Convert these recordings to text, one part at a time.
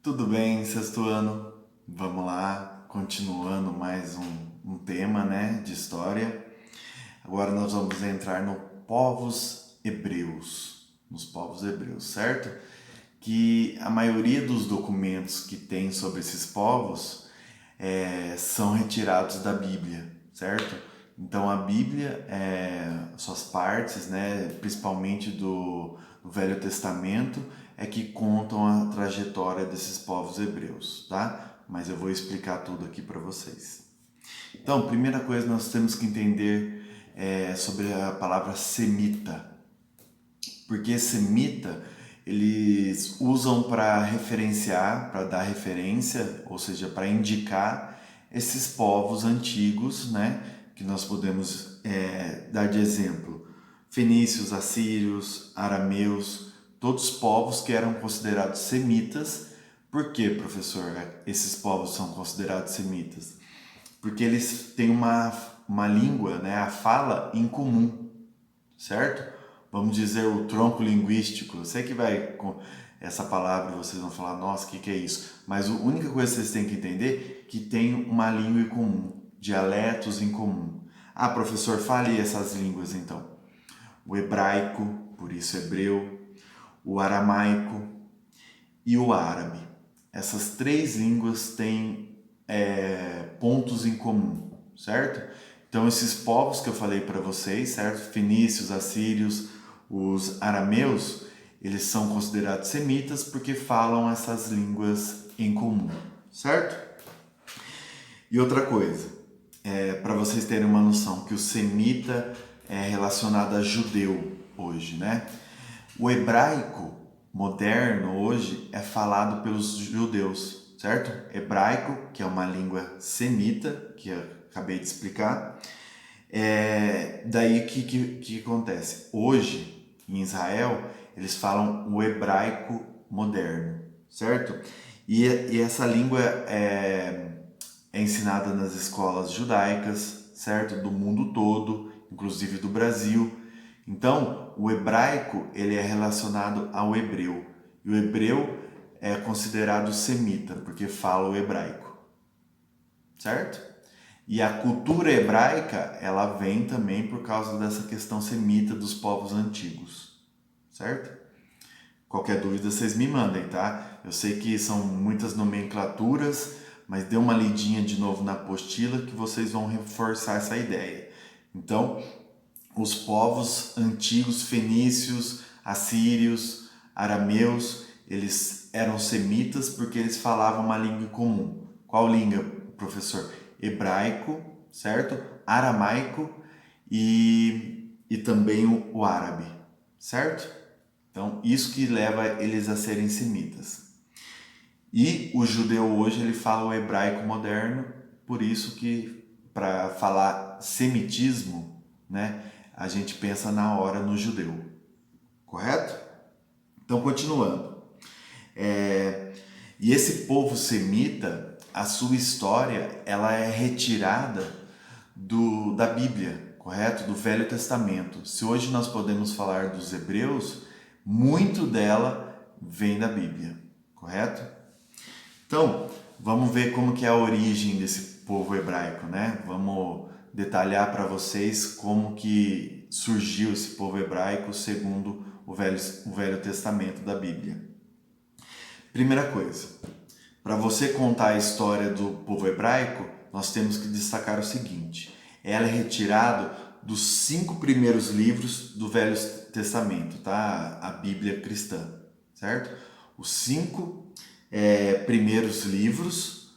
Tudo bem, sexto ano? Vamos lá, continuando mais um tema, né, de história. Agora nós vamos entrar no povos hebreus, nos povos hebreus, certo? Que a maioria dos documentos que tem sobre esses povos são retirados da Bíblia, certo? Então a Bíblia, suas partes, né, principalmente do Velho Testamento, é que contam a trajetória desses povos hebreus, tá? Mas eu vou explicar tudo aqui para vocês. Então, primeira coisa nós temos que entender sobre a palavra semita, porque semita eles usam para referenciar, para dar referência, ou seja, para indicar esses povos antigos, né, que nós podemos dar de exemplo. Fenícios, assírios, arameus, todos povos que eram considerados semitas. Por que, professor, esses povos são considerados semitas? Porque eles têm uma língua, né, a fala em comum, certo? Vamos dizer o tronco linguístico. Eu sei que vai com essa palavra vocês vão falar, nossa, o que é isso? Mas a única coisa que vocês têm que entender é que tem uma língua em comum, dialetos em comum. Ah, professor, fale essas línguas então. O hebraico, por isso hebreu, o aramaico e o árabe. Essas três línguas têm pontos em comum, certo? Então esses povos que eu falei para vocês, certo? Fenícios, assírios, os arameus, eles são considerados semitas porque falam essas línguas em comum, certo? E outra coisa, para vocês terem uma noção que o semita é relacionado a judeu hoje, né? O hebraico moderno hoje é falado pelos judeus, certo? Hebraico, que é uma língua semita, que eu acabei de explicar. Daí o que acontece? Hoje, em Israel, eles falam o hebraico moderno, certo? E essa língua é ensinada nas escolas judaicas, certo? Do mundo todo, inclusive do Brasil. Então, o hebraico ele é relacionado ao hebreu. E o hebreu é considerado semita, porque fala o hebraico, certo? E a cultura hebraica, ela vem também por causa dessa questão semita dos povos antigos, certo? Qualquer dúvida vocês me mandem, tá? Eu sei que são muitas nomenclaturas, mas dê uma lidinha de novo na apostila que vocês vão reforçar essa ideia. Então, os povos antigos, fenícios, assírios, arameus, eles eram semitas porque eles falavam uma língua comum. Qual língua, professor? Hebraico, certo? Aramaico e também o árabe, certo? Então, isso que leva eles a serem semitas. E o judeu hoje ele fala o hebraico moderno, por isso que para falar semitismo, né, a gente pensa na hora no judeu, correto? Então, continuando. E esse povo semita, a sua história, ela é retirada da Bíblia, correto? Do Velho Testamento. Se hoje nós podemos falar dos hebreus, muito dela vem da Bíblia, correto? Então, vamos ver como que é a origem desse povo hebraico, né? Vamos detalhar para vocês como que surgiu esse povo hebraico segundo o Velho Testamento da Bíblia. Primeira coisa, para você contar a história do povo hebraico, nós temos que destacar o seguinte: ela é retirada dos 5 primeiros livros do Velho Testamento, tá? A Bíblia cristã, certo? Os 5 primeiros livros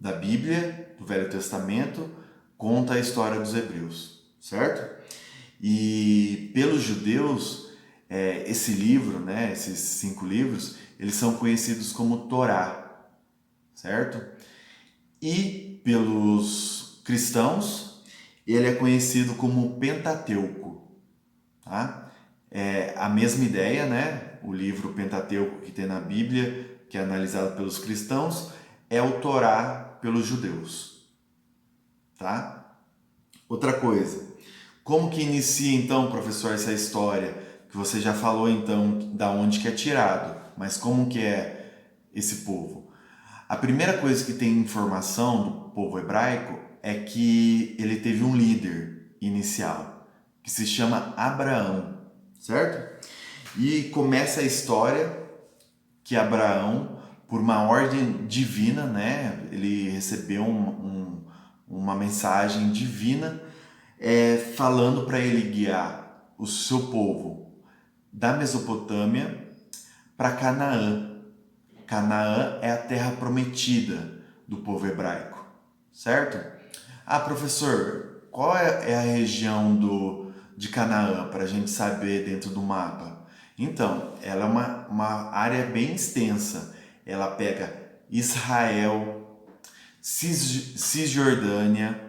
da Bíblia, do Velho Testamento, conta a história dos hebreus, certo? E pelos judeus, esse livro, né, esses 5 livros, eles são conhecidos como Torá, certo? E pelos cristãos, ele é conhecido como Pentateuco, tá? É a mesma ideia, né? O livro Pentateuco que tem na Bíblia, que é analisado pelos cristãos, é o Torá pelos judeus, tá? Outra coisa, como que inicia então, professor, essa história? Que você já falou então da onde que é tirado, mas como que é esse povo? A primeira coisa que tem informação do povo hebraico é que ele teve um líder inicial, que se chama Abraão, certo? E começa a história que Abraão, por uma ordem divina, né, ele recebeu uma mensagem divina falando para ele guiar o seu povo da Mesopotâmia para Canaã. Canaã é a terra prometida do povo hebraico, certo? Ah, professor, qual é a região de Canaã para a gente saber dentro do mapa? Então, ela é uma área bem extensa. Ela pega Israel, Cisjordânia,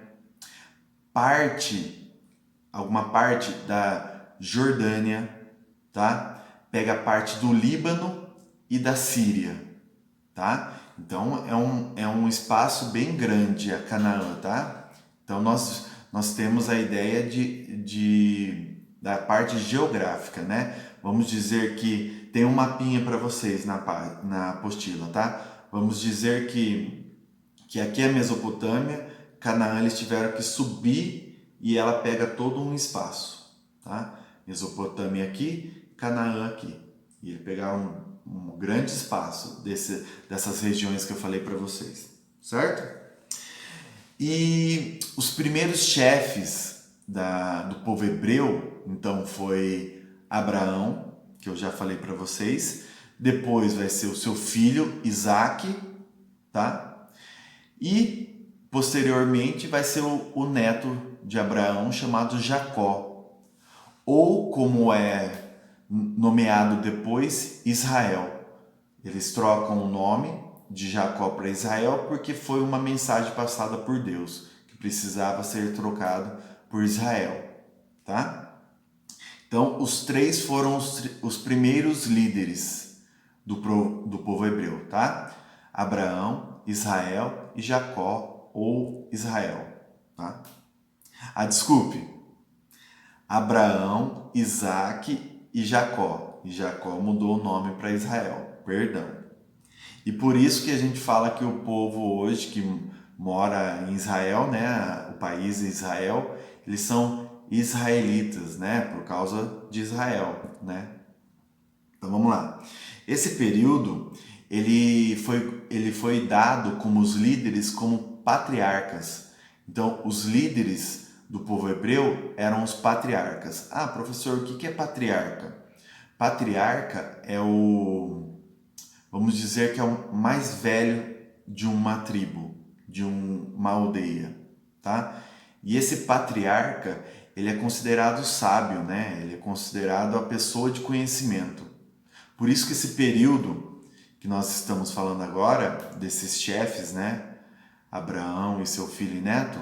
alguma parte da Jordânia, tá? Pega a parte do Líbano e da Síria, tá? Então é um espaço bem grande a Canaã, tá? Então nós temos a ideia da parte geográfica, né? Vamos dizer que tem um mapinha para vocês na apostila, tá? Vamos dizer que aqui é a Mesopotâmia, Canaã eles tiveram que subir e ela pega todo um espaço, tá? Mesopotâmia aqui, Canaã aqui. E ele pegar um grande espaço dessas regiões que eu falei para vocês, certo? E os primeiros chefes do povo hebreu, então foi Abraão, que eu já falei para vocês, depois vai ser o seu filho Isaque, tá? E posteriormente vai ser o neto de Abraão chamado Jacó, ou como é nomeado depois, Israel. Eles trocam o nome de Jacó para Israel porque foi uma mensagem passada por Deus que precisava ser trocado por Israel, tá? Então, os três foram os primeiros líderes do povo hebreu, tá? Abraão, Israel e Jacó ou Israel, tá? Ah, desculpe. Abraão, Isaque e Jacó. E Jacó mudou o nome para Israel, perdão. E por isso que a gente fala que o povo hoje que mora em Israel, né, o país Israel, eles são israelitas, né, por causa de Israel, né? Então vamos lá. Esse período ele foi dado como os líderes como patriarcas. Então os líderes do povo hebreu eram os patriarcas. Ah, professor, o que é patriarca? Patriarca é vamos dizer que é o mais velho de uma tribo, de uma aldeia, tá? E esse patriarca, ele é considerado sábio, né? Ele é considerado a pessoa de conhecimento. Por isso que esse período que nós estamos falando agora, desses chefes, né? Abraão e seu filho e neto,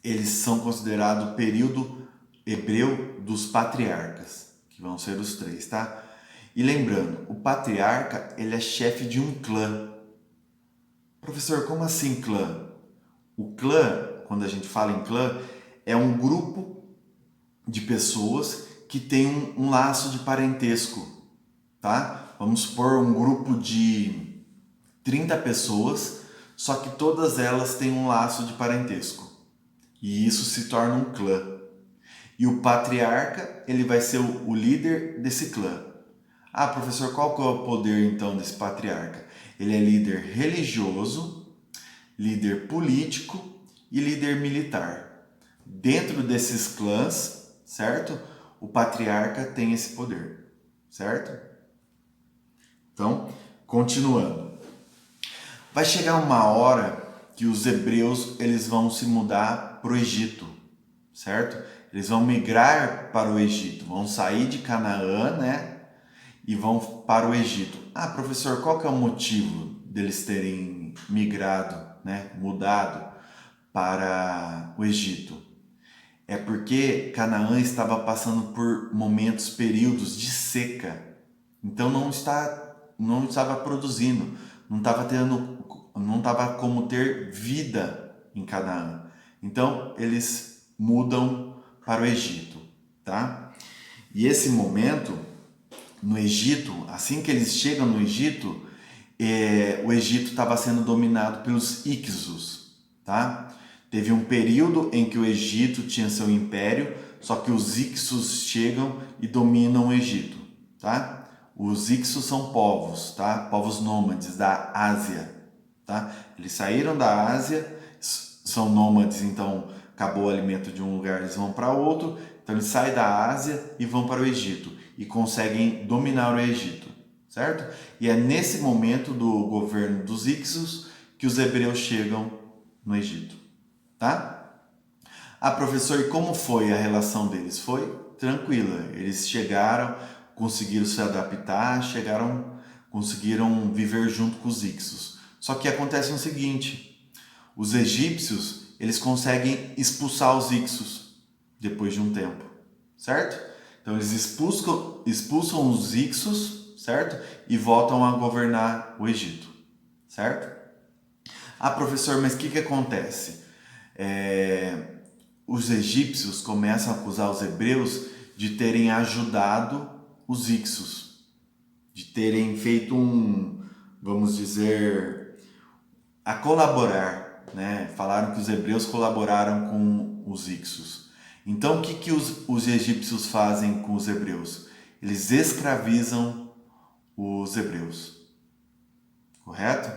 eles são considerados o período hebreu dos patriarcas, que vão ser os três, tá? E lembrando, o patriarca, ele é chefe de um clã. Professor, como assim clã? O clã, quando a gente fala em clã, é um grupo de pessoas que tem um laço de parentesco, tá? Vamos supor um grupo de 30 pessoas, só que todas elas têm um laço de parentesco. E isso se torna um clã. E o patriarca, ele vai ser o líder desse clã. Ah, professor, qual que é o poder então desse patriarca? Ele é líder religioso, líder político e líder militar. Dentro desses clãs, certo? O patriarca tem esse poder, certo? Então, continuando. Vai chegar uma hora que os hebreus eles vão se mudar para o Egito, certo? Eles vão migrar para o Egito, vão sair de Canaã, né? E vão para o Egito. Ah, professor, qual que é o motivo deles terem migrado, né? Mudado para o Egito? É porque Canaã estava passando por períodos de seca. Então não estava produzindo, não estava como ter vida em Canaã. Então eles mudam para o Egito, tá? E esse momento no Egito, assim que eles chegam no Egito, o Egito estava sendo dominado pelos Hyksos, tá? Teve um período em que o Egito tinha seu império, só que os Hyksos chegam e dominam o Egito, tá? Os Hyksos são povos, tá? Povos nômades da Ásia, tá? Eles saíram da Ásia, são nômades, então acabou o alimento de um lugar, eles vão para outro, então eles saem da Ásia e vão para o Egito e conseguem dominar o Egito, certo? E é nesse momento do governo dos Hyksos que os hebreus chegam no Egito, tá? Ah, professor, e como foi a relação deles? Foi tranquila, eles chegaram, conseguiram se adaptar, conseguiram viver junto com os Hyksos. Só que acontece o seguinte, os egípcios, eles conseguem expulsar os Hyksos depois de um tempo, certo? Então eles expulsam os Hyksos, certo? E voltam a governar o Egito, certo? Ah, professor, mas o que acontece? Os egípcios começam a acusar os hebreus de terem ajudado os Hyksos, de terem feito vamos dizer, a colaborar, né? Falaram que os hebreus colaboraram com os Hyksos. Então, o que os egípcios fazem com os hebreus? Eles escravizam os hebreus, correto?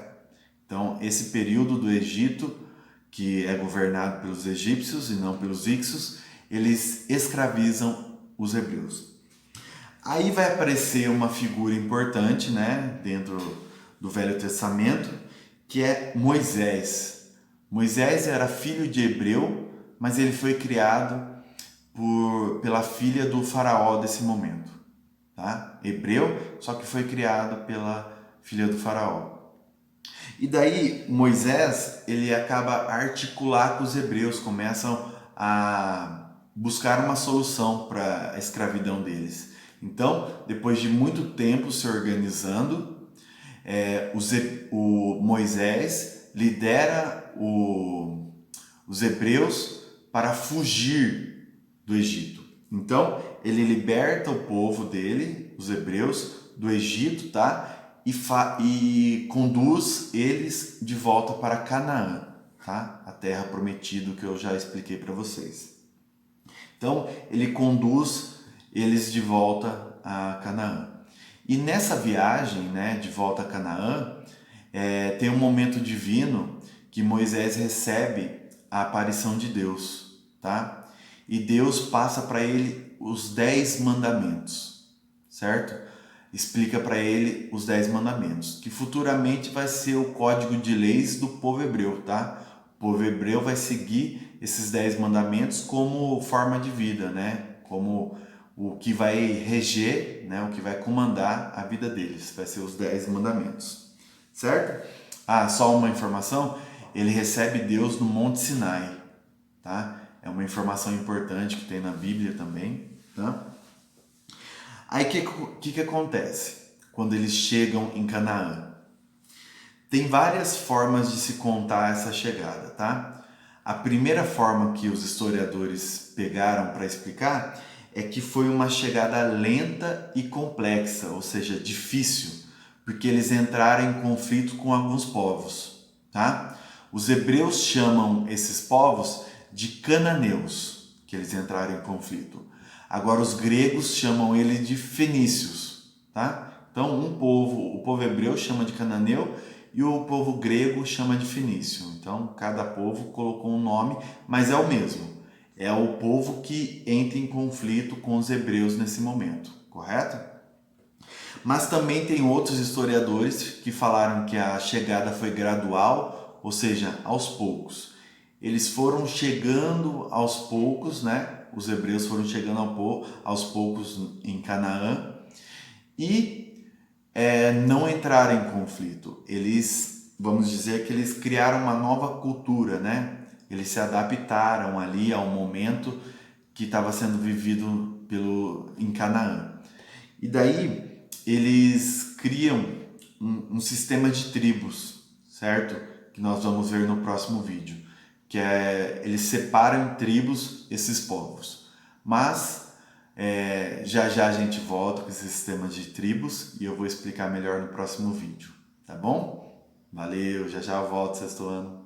Então, esse período do Egito, que é governado pelos egípcios e não pelos Hyksos, eles escravizam os hebreus. Aí vai aparecer uma figura importante, né, dentro do Velho Testamento, que é Moisés. Moisés era filho de hebreu, mas ele foi criado pela filha do faraó desse momento, tá? Hebreu, só que foi criado pela filha do faraó. E daí Moisés, ele acaba a articular com os hebreus, começam a buscar uma solução para a escravidão deles. Então, depois de muito tempo se organizando, o Moisés lidera os hebreus para fugir do Egito. Então, ele liberta o povo dele, os hebreus, do Egito, tá? E conduz eles de volta para Canaã, tá? A terra prometida que eu já expliquei para vocês. Então, ele conduz eles de volta a Canaã. E nessa viagem, né, de volta a Canaã, tem um momento divino que Moisés recebe a aparição de Deus, tá? E Deus passa para ele os 10 mandamentos, certo? Explica para ele os 10 mandamentos, que futuramente vai ser o código de leis do povo hebreu, tá? O povo hebreu vai seguir esses 10 mandamentos como forma de vida, né? Como o que vai reger, né? O que vai comandar a vida deles, vai ser os 10 mandamentos, certo? Ah, só uma informação, ele recebe Deus no Monte Sinai, tá? É uma informação importante que tem na Bíblia também, tá? Aí o que acontece quando eles chegam em Canaã? Tem várias formas de se contar essa chegada, tá? A primeira forma que os historiadores pegaram para explicar é que foi uma chegada lenta e complexa, ou seja, difícil, porque eles entraram em conflito com alguns povos, tá? Os hebreus chamam esses povos de cananeus, que eles entraram em conflito. Agora os gregos chamam ele de fenícios, tá? Então o povo hebreu chama de cananeu e o povo grego chama de fenício. Então cada povo colocou um nome, mas é o mesmo. É o povo que entra em conflito com os hebreus nesse momento, correto? Mas também tem outros historiadores que falaram que a chegada foi gradual, ou seja, aos poucos. Eles foram chegando aos poucos, né? Os hebreus foram chegando aos poucos em Canaã e não entraram em conflito. Eles, vamos dizer que eles criaram uma nova cultura, né? Eles se adaptaram ali ao momento que estava sendo vivido em Canaã. E daí eles criam um sistema de tribos, certo? Que nós vamos ver no próximo vídeo. Que eles separam em tribos esses povos. Mas já já a gente volta com esse sistema de tribos e eu vou explicar melhor no próximo vídeo, tá bom? Valeu, já já eu volto sexto ano.